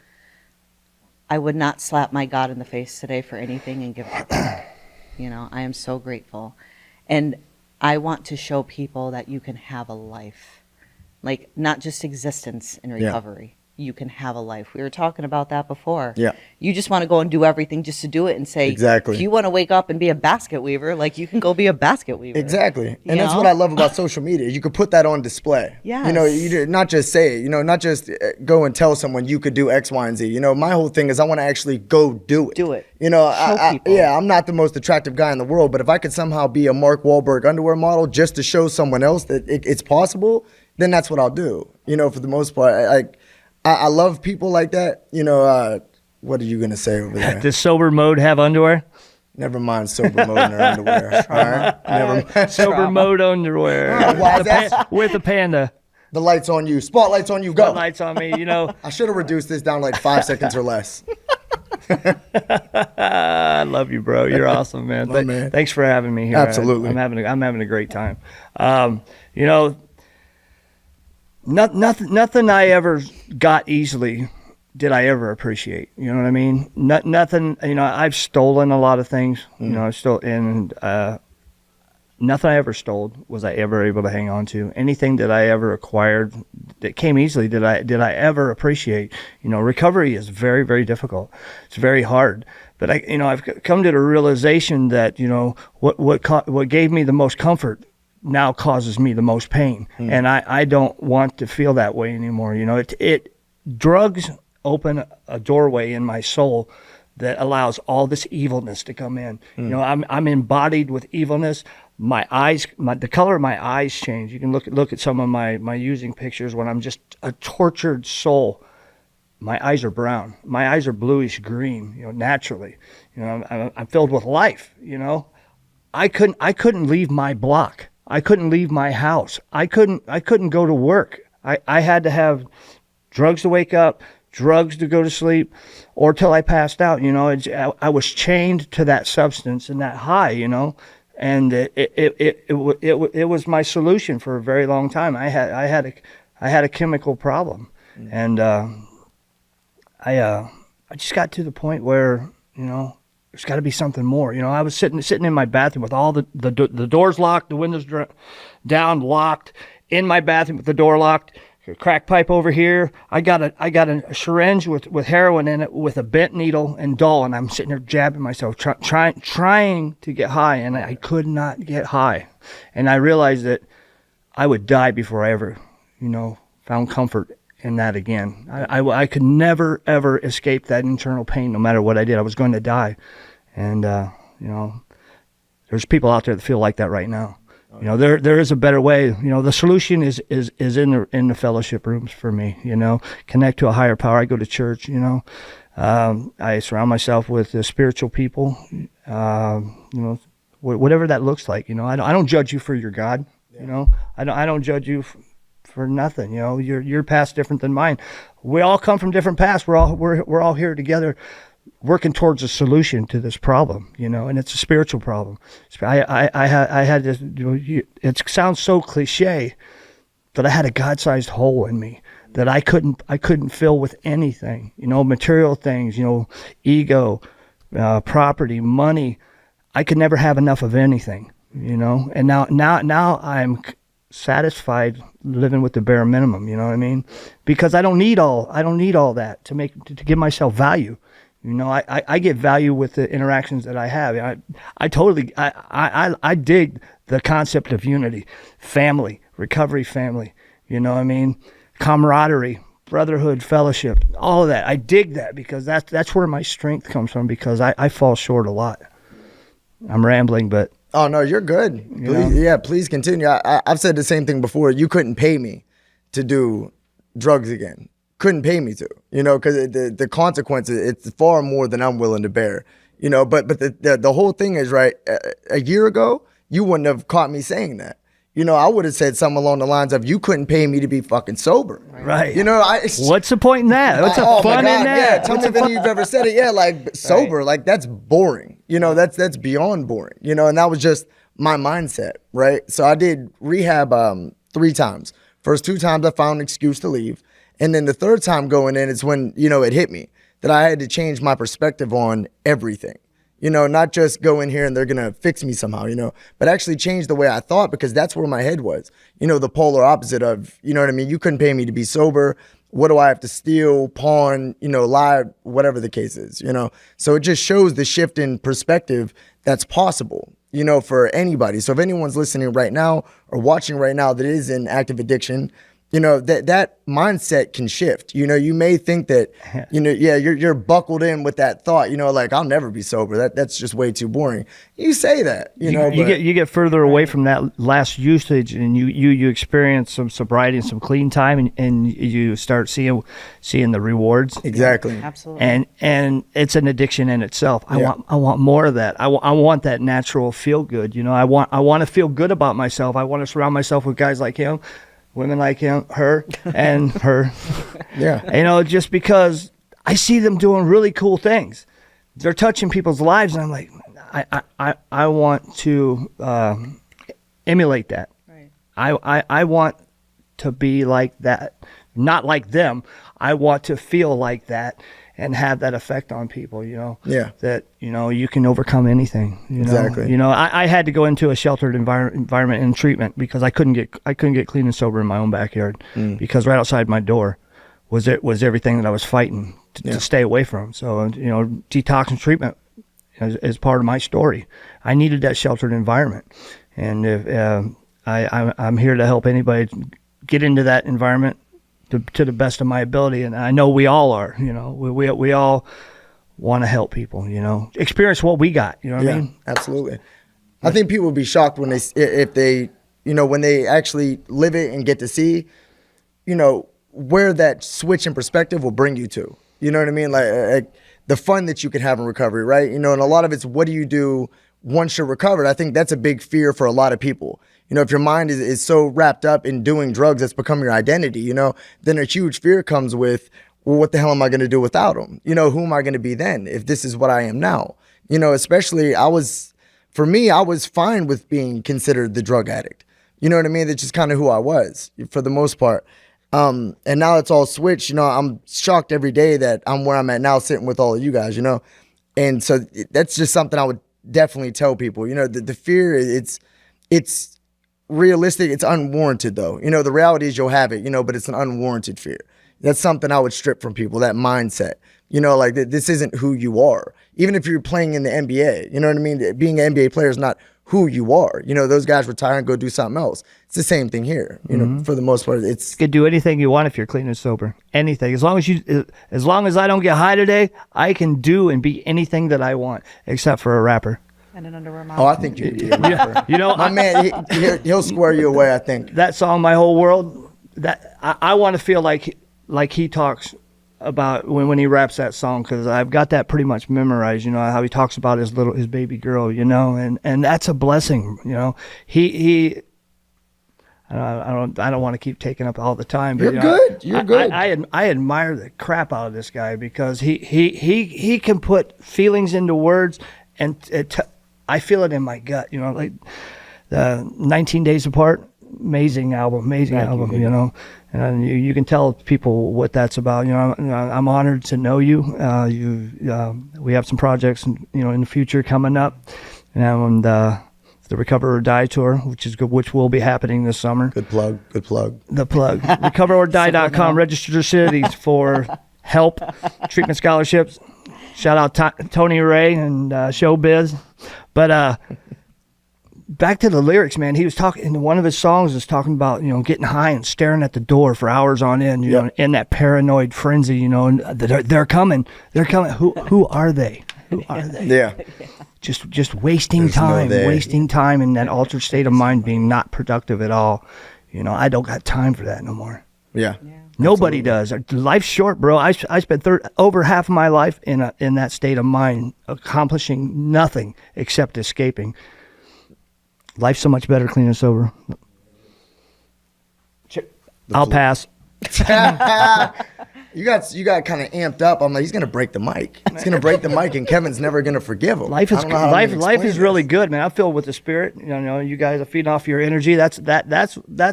I would not slap my God in the face today for anything and give it back. You know, I am so grateful. And I want to show people that you can have a life. Like, not just existence in recovery. You can have a life. We were talking about that before. Yeah. You just want to go and do everything just to do it and say, Exactly. if you want to wake up and be a basket weaver, like, you can go be a basket weaver. Exactly. You And that's know? what I love about social media. You could put that on display. Yes. You know, not just say it, not just go and tell someone you could do X, Y, and Z. You know, my whole thing is I want to actually go do it. Do it. You know, Show people. I'm not the most attractive guy in the world, but if I could somehow be a Mark Wahlberg underwear model just to show someone else that it's possible, then that's what I'll do. You know, for the most part, I love people like that. You know, what are you going to say over there? Does sober mode have underwear? Never mind sober mode in their underwear. All right? Never mind. Sober mode underwear. Why is that? With a panda. The light's on you. Spotlight's on you. Go. Spotlight's on me, you know. I should have reduced this down like 5 seconds or less. I love you, bro. You're awesome, man. My man. Thanks for having me here. Absolutely. I'm having a great time. You know, nothing I ever got easily did I ever appreciate. You know what I mean? Nothing. You know, I've stolen a lot of things. You know, nothing I ever stole was I ever able to hang on to. Anything that I ever acquired that came easily did I ever appreciate. You know, recovery is very, very difficult. It's very hard. But I've come to the realization that, you know, what gave me the most comfort now causes me the most pain. And I don't want to feel that way anymore. You know, drugs open a doorway in my soul that allows all this evilness to come in. You know, I'm embodied with evilness. My eyes, the color of my eyes change. You can look at some of my using pictures when I'm just a tortured soul. My eyes are brown. My eyes are bluish green, you know, naturally. You know, I'm filled with life, you know. I couldn't leave my block. I couldn't leave my house. I couldn't go to work. I had to have drugs to wake up, drugs to go to sleep, or till I passed out. You know, I was chained to that substance and that high. You know, and it was my solution for a very long time. I had a chemical problem, and I just got to the point where, you know, there's got to be something more. You know, I was sitting in my bathroom with all the doors locked, the windows down, locked, in my bathroom with the door locked, a crack pipe over here. I got a syringe with heroin in it with a bent needle and dull, and I'm sitting there jabbing myself, trying to get high, and I could not get high. And I realized that I would die before I ever, you know, found comfort in that again. I could never, ever escape that internal pain no matter what I did. I was going to die. And, you know, there's people out there that feel like that right now. You know, there is a better way. You know, the solution is in the fellowship rooms for me. You know, connect to a higher power. I go to church. You know, I surround myself with spiritual people. You know, whatever that looks like. You know, I don't judge you for your God. You know, I don't judge you for nothing. You know, your past different than mine. We all come from different paths. We're all here together, working towards a solution to this problem, you know, and it's a spiritual problem. I had this, you know, it sounds so cliche, but I had a God-sized hole in me that I couldn't fill with anything, you know, material things, you know, ego, property, money. I could never have enough of anything, you know, and now I'm satisfied living with the bare minimum, you know what I mean? Because I don't need all that to give myself value. You know, I get value with the interactions that I have. I dig the concept of unity, family, recovery family, you know what I mean? Camaraderie, brotherhood, fellowship, all of that. I dig that because that's where my strength comes from, because I fall short a lot. I'm rambling, but... Oh, no, you're good. Please continue. I've said the same thing before. You couldn't pay me to do drugs again. Couldn't pay me to, you know, because the consequences, it's far more than I'm willing to bear, you know. But the whole thing is, right, a year ago, you wouldn't have caught me saying that. You know, I would have said something along the lines of, you couldn't pay me to be fucking sober. Right. You know, what's the point in that? What's the fun in that? Yeah, tell me if any of you've ever said it. Yeah, like sober, right. Like that's boring. You know, that's beyond boring. You know, and that was just my mindset, right? So I did rehab 3 times. First 2 times I found an excuse to leave. And then the 3rd time going in is when, you know, it hit me that I had to change my perspective on everything. You know, not just go in here and they're going to fix me somehow, you know, but actually change the way I thought, because that's where my head was. You know, the polar opposite of, you know what I mean? You couldn't pay me to be sober. What do I have to steal, pawn, you know, lie, whatever the case is, you know? So it just shows the shift in perspective that's possible, you know, for anybody. So if anyone's listening right now or watching right now that is in active addiction, you know, that mindset can shift. You know, you may think that, you know, yeah, you're buckled in with that thought, you know, like, I'll never be sober. That's just way too boring. You say that, you know. You get further away from that last usage, and you experience some sobriety and some clean time, and you start seeing the rewards. Exactly. Absolutely. And it's an addiction in itself. I want more of that. I want that natural feel good. You know, I want to feel good about myself. I want to surround myself with guys like him, women like him, her, and her. Yeah. You know, just because I see them doing really cool things. They're touching people's lives, and I'm like, I want to emulate that. Right. I want to be like that. Not like them. I want to feel like that and have that effect on people, you know. Yeah. That, you know, you can overcome anything. You know? Exactly. You know, I had to go into a sheltered environment in treatment because I couldn't get clean and sober in my own backyard, because right outside my door was everything that I was fighting to stay away from. So, you know, detox and treatment is part of my story. I needed that sheltered environment, and if I'm here to help anybody get into that environment to the best of my ability, and I know we all are. You know, we all want to help people. You know, experience what we got. You know what I mean? Absolutely. I think people would be shocked when when they actually live it and get to see, you know, where that switch in perspective will bring you to. You know what I mean? Like the fun that you can have in recovery, right? You know, and a lot of it's, what do you do once you're recovered? I think that's a big fear for a lot of people. You know, if your mind is so wrapped up in doing drugs that's become your identity, you know, then a huge fear comes with, well, what the hell am I going to do without them? You know, who am I going to be then if this is what I am now? You know, especially I was fine with being considered the drug addict. You know what I mean? That's just kind of who I was for the most part. And now it's all switched. You know, I'm shocked every day that I'm where I'm at now, sitting with all of you guys, you know? And so that's just something I would definitely tell people. You know, the fear, it's realistic. It's unwarranted though. You know, the reality is you'll have it, you know, but it's an unwarranted fear. That's something I would strip from people, that mindset. You know, like this isn't who you are. Even if you're playing in the NBA, you know what I mean? Being an NBA player is not who you are. You know, those guys retire and go do something else. It's the same thing here. You know, for the most part, you can do anything you want if you're clean and sober. Anything. As long as I don't get high today, I can do and be anything that I want, except for a rapper. And an underwear mom. Oh, I think you can be a rapper. You know, My man, he'll square you away, I think. that song, My Whole World, that I want to feel like he talks about when he raps that song, because I've got that pretty much memorized, you know, how he talks about his baby girl, you know, and that's a blessing, you know. He I don't want to keep taking up all the time, but You're you know, good. You're good. I admire the crap out of this guy, because he can put feelings into words, and I feel it in my gut, you know, like the 19 Days Apart, amazing album, you know, and you can tell people what that's about. You know, I'm honored to know you. We have some projects, you know, in the future coming up, and the Recover or Die tour, which will be happening this summer. Good plug. The plug. RecoverOrDie.com. Register your cities for help, treatment scholarships. Shout out Tony Ray and Showbiz. But back to the lyrics, man. He was talking in one of his songs. Was talking about, you know, getting high and staring at the door for hours on end. You know, in that paranoid frenzy. You know, and they're coming. They're coming. Who are they? Who are they? Yeah. Just wasting time in that altered state of mind, being not productive at all. You know, I don't got time for that no more. Yeah. Nobody does. Life's short, bro. I spent over half of my life in that state of mind, accomplishing nothing except escaping. Life's so much better clean and sober. I'll pass. You got kind of amped up. I'm like, he's gonna break the mic. He's gonna break the mic, and Kevin's never gonna forgive him. Life is really good, man. I feel with the spirit. You know, you guys are feeding off your energy. That's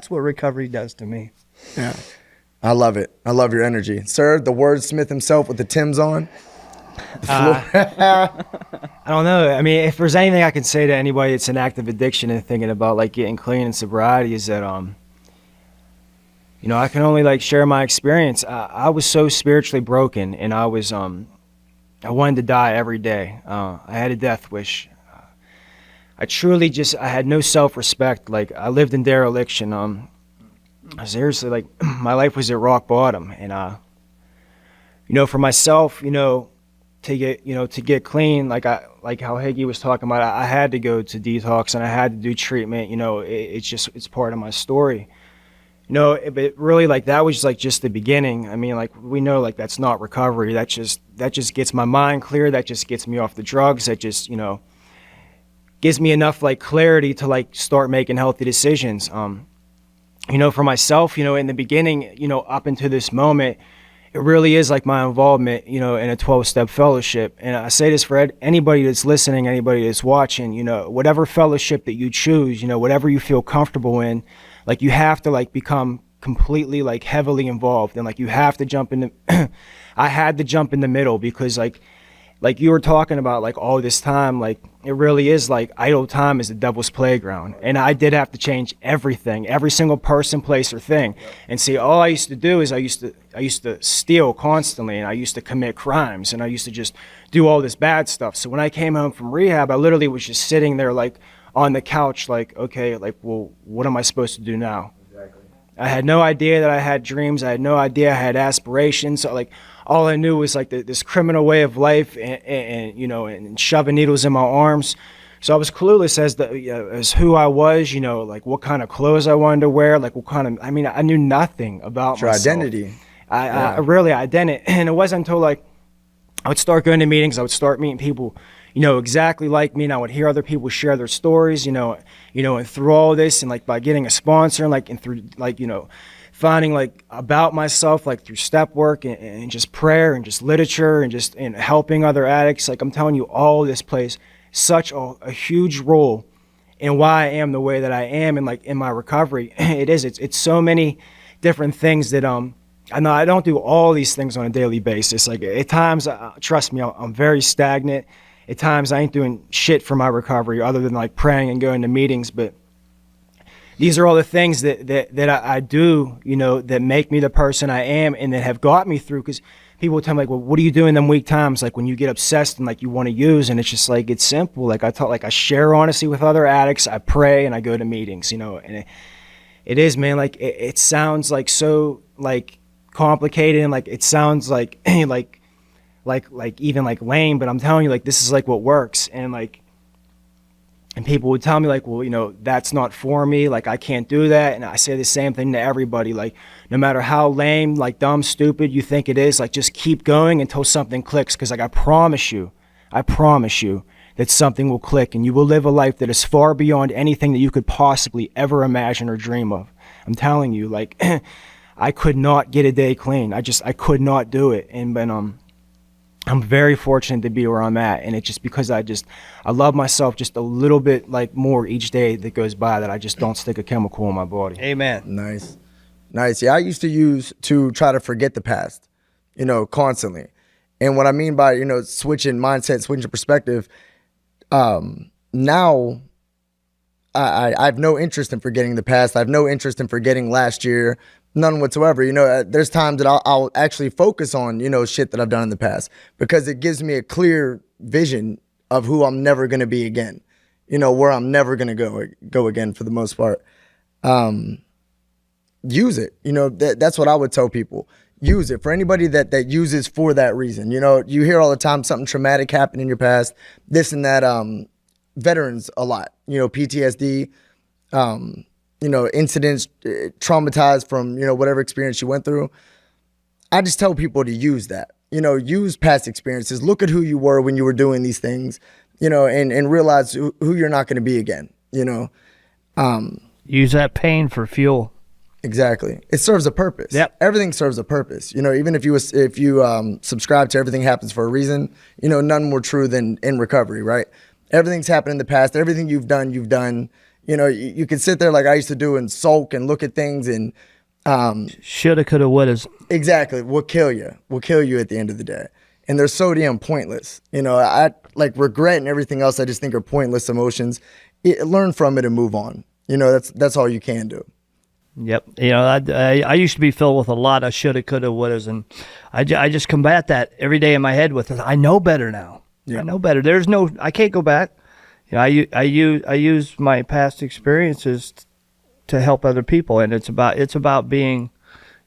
what recovery does to me. Yeah, I love it. I love your energy, sir. The wordsmith himself with the Timbs on. I don't know. I mean, if there's anything I can say to anybody that's in active addiction and thinking about like getting clean and sobriety, is that you know, I can only like share my experience. I was so spiritually broken, and I wanted to die every day. I had a death wish. I truly I had no self-respect. Like, I lived in dereliction. Seriously, like, my life was at rock bottom. And, you know, for myself, you know, to get clean, like how Higgy was talking about, I had to go to detox, and I had to do treatment. You know, it's part of my story. You know, but really, like, that was like just the beginning. I mean, like, we know, like, that's not recovery. That just gets my mind clear. That just gets me off the drugs. That just, you know, gives me enough like clarity to like start making healthy decisions. You know, for myself, you know, in the beginning, you know, up until this moment, it really is like my involvement, you know, in a 12-step fellowship. And I say this for anybody that's listening, anybody that's watching, you know, whatever fellowship that you choose, you know, whatever you feel comfortable in, like, you have to like become completely like heavily involved, and like you have to jump in the I had to jump in the middle, because like you were talking about, like, all this time, like, it really is like idle time is the devil's playground. And I did have to change everything, every single person, place, or thing. And see, all I used to do is I used to steal constantly, and I used to commit crimes, and I used to just do all this bad stuff. So when I came home from rehab, I literally was just sitting there like on the couch, like, okay, like, well, what am I supposed to do now? Exactly. I had no idea that I had dreams. I had no idea I had aspirations. So, like, all I knew was like this criminal way of life, and you know, and shoving needles in my arms. So I was clueless as who I was, you know, like what kind of clothes I wanted to wear, like what kind of, I mean, I knew nothing about your myself. identity. I really didn't. And it wasn't until like I would start going to meetings, I would start meeting people, you know, exactly like me, and I would hear other people share their stories, you know, and through all this, and like by getting a sponsor, and like, and through like, you know, finding like about myself, like through step work and just prayer and just literature and just and helping other addicts. Like, I'm telling you, all this plays such a huge role in why I am the way that I am, and like in my recovery. It's so many different things that I know I don't do all these things on a daily basis. Like, at times, trust me, I'm very stagnant. At times I ain't doing shit for my recovery other than like praying and going to meetings. But these are all the things that I do, you know, that make me the person I am, and that have got me through. Because people tell me, like, well, what do you do in them weak times? Like, when you get obsessed and like you want to use, and it's just like, it's simple. Like, I share honesty with other addicts. I pray, and I go to meetings, you know, and it is, man, like, it sounds like so like complicated, and like, it sounds like, like even like lame, but I'm telling you, like, this is like what works. And like, And people would tell me like, well, you know, that's not for me. Like, I can't do that. And I say the same thing to everybody. Like, no matter how lame, like dumb, stupid you think it is, like just keep going until something clicks. Cause like, I promise you that something will click and you will live a life that is far beyond anything that you could possibly ever imagine or dream of. I'm telling you, like, I could not get a day clean. I could not do it. And I'm very fortunate to be where I'm at, and it's just because I love myself just a little bit like more each day that goes by, that I just don't stick a chemical in my body. Amen. Nice. Yeah, I used to use to try to forget the past, you know, constantly. And what I mean by, you know, switching mindset, switching perspective, now I have no interest in forgetting the past. I have no interest in forgetting last year. None whatsoever. You know, there's times that I'll actually focus on, you know, shit that I've done in the past, because it gives me a clear vision of who I'm never going to be again, you know, where I'm never going to go again for the most part. Use it. You know, that's what I would tell people. Use it. For anybody that uses for that reason. You know, you hear all the time something traumatic happened in your past, this and that. Veterans a lot, you know, PTSD, you know, incidents, traumatized from, you know, whatever experience you went through. I just tell people to use that, you know, use past experiences. Look at who you were when you were doing these things, you know, and realize who you're not going to be again, you know. Use that pain for fuel. Exactly. It serves a purpose. Yep. Everything serves a purpose. You know, even if you subscribe to everything happens for a reason, you know, none more true than in recovery, right? Everything's happened in the past. Everything you've done. You know, you can sit there like I used to do and sulk and look at things and shoulda, coulda, wouldas. Exactly. Will kill you at the end of the day. And they're so damn pointless. You know, I like regret and everything else I just think are pointless emotions. Learn from it and move on. You know, that's all you can do. Yep. You know, I used to be filled with a lot of shoulda, coulda, wouldas, and I just combat that every day in my head with, I know better now. Yeah. I know better. I can't go back. You know, I use my past experiences to help other people, and it's about being,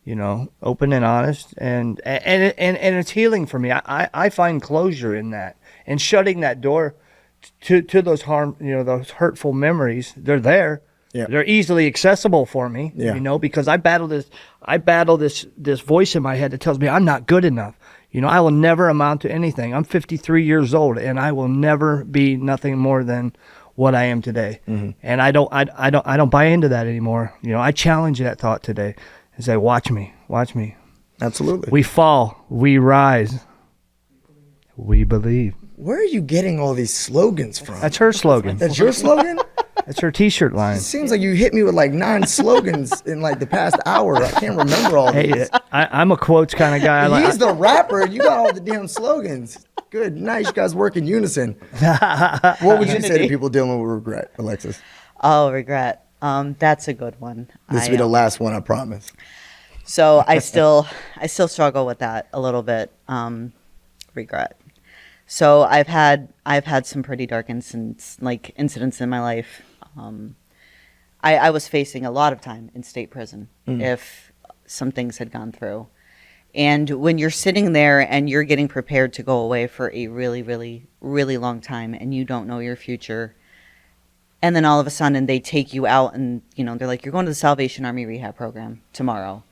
you know, open and honest, and it's healing for me. I find closure in that, and shutting that door to those those hurtful memories. They're there. Yeah. They're easily accessible for me. Yeah. You know, because I battle this voice in my head that tells me I'm not good enough. You know, I will never amount to anything. I'm 53 years old, and I will never be nothing more than what I am today. Mm-hmm. And I don't buy into that anymore. You know, I challenge that thought today and say, watch me. Absolutely. We fall, we rise, we believe. Where are you getting all these slogans from? That's her slogan. That's your slogan? That's her T-shirt line. It seems like you hit me with like 9 slogans in like the past hour. I can't remember all these. Hey, I'm a quotes kind of guy. He's the rapper. You got all the damn slogans. Good, nice. You guys work in unison. What would you say to people dealing with regret, Alexis? Oh, regret. That's a good one. This will be the last one, I promise. So I still struggle with that a little bit. Regret. So I've had some pretty dark incidents in my life. I was facing a lot of time in state prison if some things had gone through. And when you're sitting there and you're getting prepared to go away for a really, really, really long time and you don't know your future, and then all of a sudden they take you out and, you know, they're like, you're going to the Salvation Army rehab program tomorrow.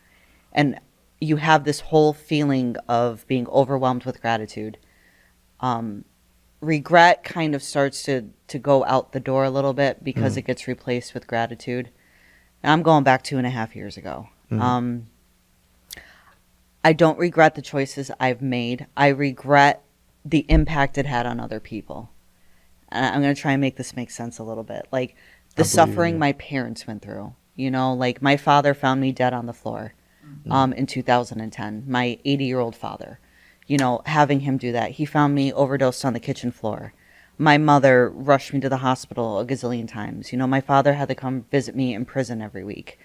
And you have this whole feeling of being overwhelmed with gratitude. Regret kind of starts to go out the door a little bit because it gets replaced with gratitude. And I'm going back 2.5 years ago. I don't regret the choices I've made. I regret the impact it had on other people. And I'm going to try and make this make sense a little bit. Like the suffering my parents went through, you know, like my father found me dead on the floor in 2010, my 80-year-old father. You know, having him do that. He found me overdosed on the kitchen floor. My mother rushed me to the hospital a gazillion times. You know, my father had to come visit me in prison every week.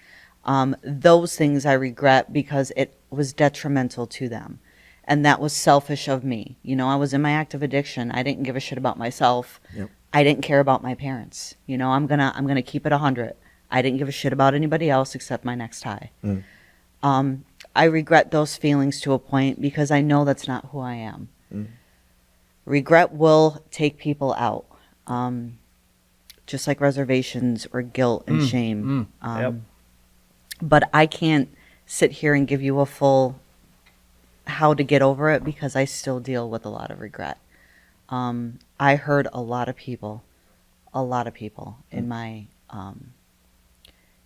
Those things I regret because it was detrimental to them. And that was selfish of me. You know, I was in my active addiction. I didn't give a shit about myself. Yep. I didn't care about my parents. You know, I'm gonna keep it 100. I didn't give a shit about anybody else except my next high. I regret those feelings to a point because I know that's not who I am. Regret will take people out. just like reservations or guilt and shame. Yep. But I can't sit here and give you a full how to get over it because I still deal with a lot of regret. I hurt a lot of people in my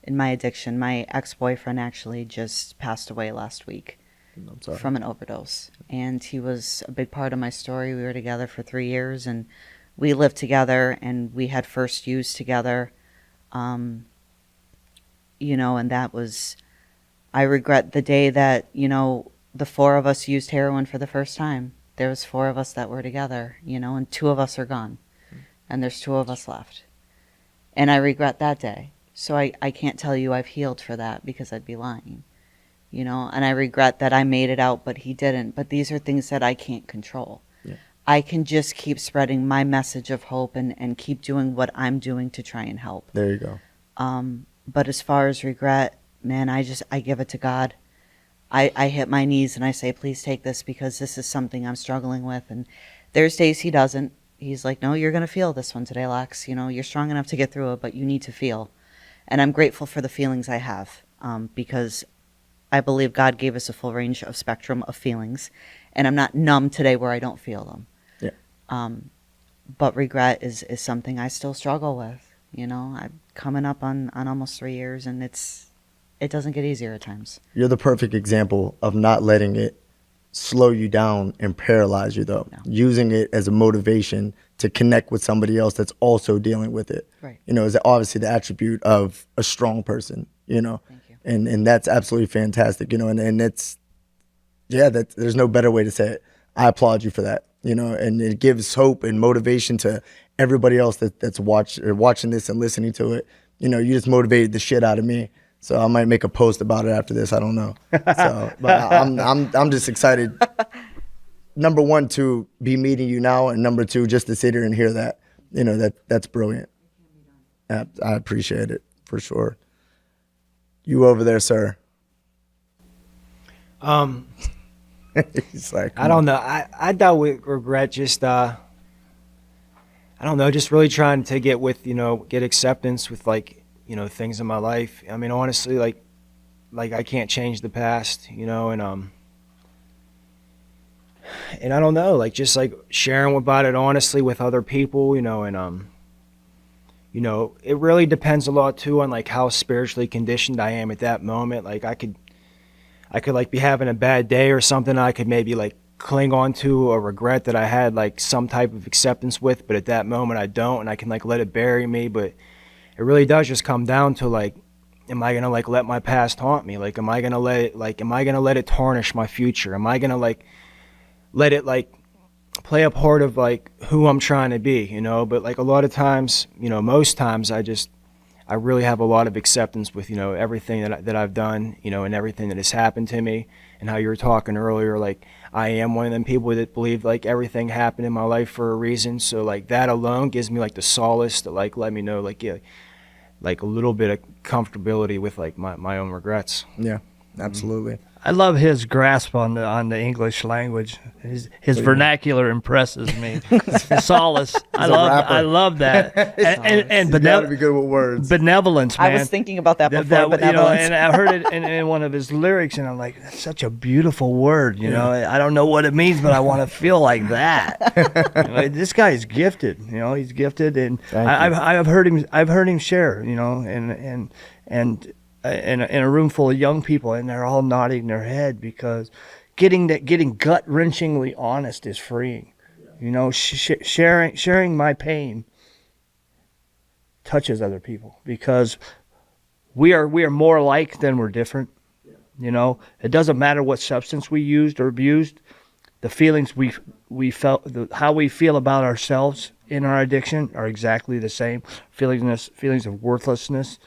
addiction. My ex-boyfriend actually just passed away last week from an overdose, and he was a big part of my story. We were together for 3 years, and we lived together, and we had first use together. And that was, I regret the day that, the 4 of us used heroin for the first time. There was 4 of us that were together, and 2 of us are gone, and there's 2 of us left. And I regret that day. So I can't tell you I've healed for that because I'd be lying, and I regret that I made it out, but he didn't. But these are things that I can't control. Yeah. I can just keep spreading my message of hope and keep doing what I'm doing to try and help. There you go. But as far as regret, man, I give it to God. I hit my knees and I say, please take this because this is something I'm struggling with. And there's days he doesn't. He's like, no, you're going to feel this one today, Lex. You're strong enough to get through it, but you need to feel. And I'm grateful for the feelings I have because I believe God gave us a full range of spectrum of feelings. And I'm not numb today where I don't feel them. Yeah. But regret is something I still struggle with. I'm coming up on almost 3 years, and it doesn't get easier at times. You're the perfect example of not letting it slow you down and paralyze you, though. No. Using it as a motivation to connect with somebody else that's also dealing with it. Right. Is obviously the attribute of a strong person, Thank you. And that's absolutely fantastic, and it's, there's no better way to say it. I applaud you for that, and it gives hope and motivation to everybody else that's watching this and listening to it. You just motivated the shit out of me. So I might make a post about it after this. I don't know. So, but I'm just excited. Number 1, to be meeting you now, and number 2, just to sit here and hear that. That's brilliant. I appreciate it for sure. You over there, sir? He's like, I don't know. I dealt with regret just I don't know, just really trying to get acceptance with things in my life. I mean, honestly, like I can't change the past, and I don't know, just sharing about it honestly with other people, and it really depends a lot too on how spiritually conditioned I am at that moment. I could be having a bad day or something. I could maybe cling on to a regret that I had some type of acceptance with, but at that moment I don't, and I can let it bury me. But it really does just come down to am I gonna let my past haunt me? Am I gonna let it tarnish my future? Am I gonna let it play a part of who I'm trying to be, But a lot of times, most times I really have a lot of acceptance with everything that I've done, and everything that has happened to me. And how you were talking earlier, I am one of them people that believe everything happened in my life for a reason. So that alone gives me the solace to let me know a little bit of comfortability with my own regrets. Yeah, absolutely. I love his grasp on the English language. His vernacular impresses me. Solace. I love that. And you gotta be good with words. Benevolence, man. I was thinking about that before. Benevolence. And I heard it in one of his lyrics, and I'm like, that's such a beautiful word. I don't know what it means, but I want to feel like that. This guy is gifted. He's gifted, and I've heard him share. And in a room full of young people, and they're all nodding their head because getting gut-wrenchingly honest is freeing. Sharing my pain touches other people because we are more alike than we're different. It doesn't matter what substance we used or abused. The feelings we felt, how we feel about ourselves in our addiction are exactly the same. Feelings of worthlessness.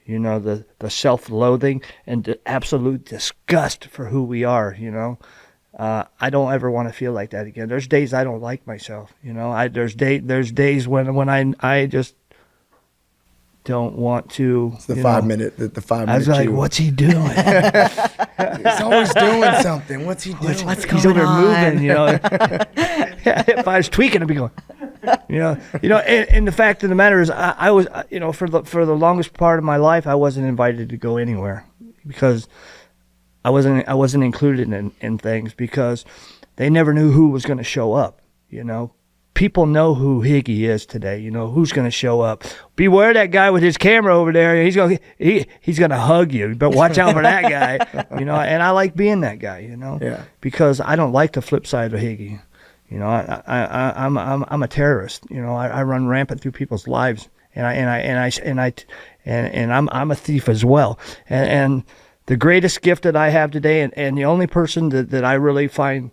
The self-loathing and the absolute disgust for who we are, I don't ever want to feel like that again. There's days I don't like myself, there's days when I just don't want to. It's the 5 minute, the 5 minute. I was like, what's he doing? He's always doing something. What's he doing? He's over moving, If I was tweaking, I'd be going, And the fact of the matter is, I was, for the longest part of my life, I wasn't invited to go anywhere because I wasn't included in things because they never knew who was going to show up. People know who Higgy is today. Who's going to show up. Beware that guy with his camera over there. He's going to hug you, but watch out for that guy. And I like being that guy. Because I don't like the flip side of Higgy. I'm a terrorist. I run rampant through people's lives, and I'm a thief as well. And the greatest gift that I have today, and the only person that I really find,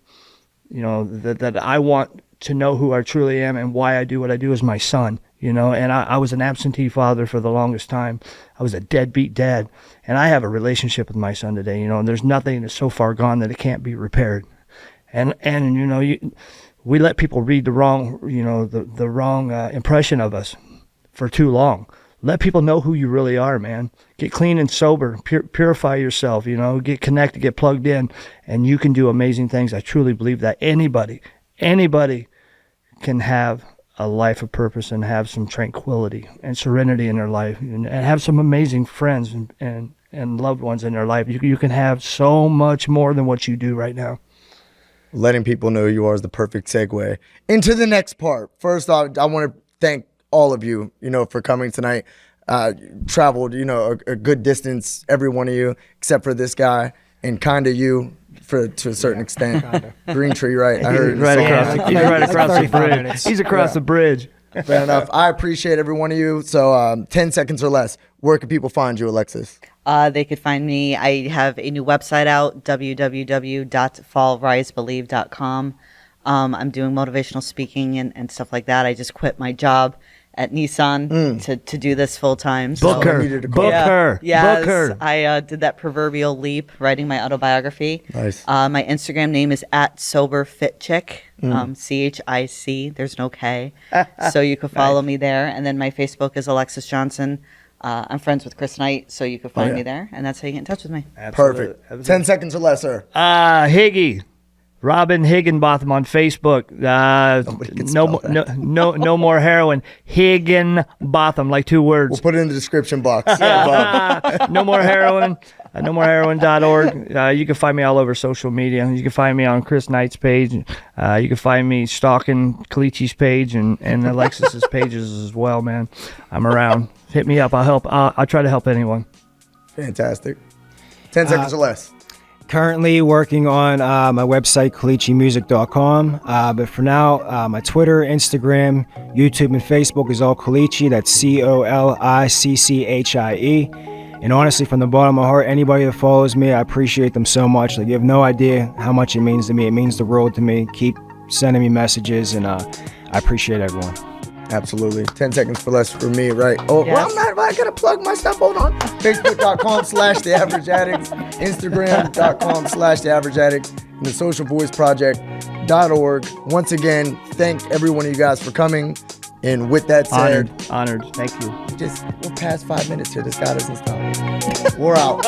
that I want to know who I truly am and why I do what I do is my son. And I was an absentee father for the longest time. I was a deadbeat dad, and I have a relationship with my son today. And there's nothing that's so far gone that it can't be repaired. And we let people read the wrong, the wrong impression of us for too long. Let people know who you really are, man. Get clean and sober. Purify yourself, get connected, get plugged in, and you can do amazing things. I truly believe that anybody can have a life of purpose and have some tranquility and serenity in their life and have some amazing friends and loved ones in their life. You can have so much more than what you do right now. Letting people know who you are is the perfect segue into the next part. First off, I want to thank all of you, for coming tonight. Traveled, a good distance, every one of you, except for this guy, and kind of you, to a certain extent. Green Tree, right? I heard He's right across the bridge. He's across the bridge. Fair enough. I appreciate every one of you. So 10 seconds or less. Where can people find you, Alexis? They could find me. I have a new website out, www.fallrisebelieve.com. I'm doing motivational speaking and stuff like that. I just quit my job at Nissan to do this full time. Book her. Yes, Book her. I did that proverbial leap writing my autobiography. Nice. My Instagram name is @soberfitchick, CHIC. There's no K, so you can follow me there. And then my Facebook is Alexis Johnson. I'm friends with Chris Knight, so you can find me there, and that's how you get in touch with me. Absolutely. Perfect. 10 seconds or less, sir. Higgy. Robin Higginbotham on Facebook. No more heroin. Higginbotham, like 2 words. We'll put it in the description box. No more heroin. NoMoreHeroin.org. You can find me all over social media. You can find me on Chris Knight's page. You can find me stalking Kalichi's page and Alexis's pages as well, man. I'm around. Hit me up. I'll help. I'll try to help anyone. Fantastic. 10 seconds or less. Currently working on my website, kalichimusic.com. But for now, my Twitter, Instagram, YouTube, and Facebook is all Kalichi. That's COLICCHIE. And honestly, from the bottom of my heart, anybody that follows me, I appreciate them so much. Like, you have no idea how much it means to me. It means the world to me. Keep sending me messages, and I appreciate everyone. Absolutely. 10 seconds for less for me, right? Oh, Yes. well, I gotta plug my stuff. Hold on. Facebook.com/TheAverageAddict, Instagram.com/TheAverageAddict, and the socialvoiceproject.org. Once again, thank every one of you guys for coming. And with that said, honored. Thank you. we're past 5 minutes here. This guy doesn't stop. We're out.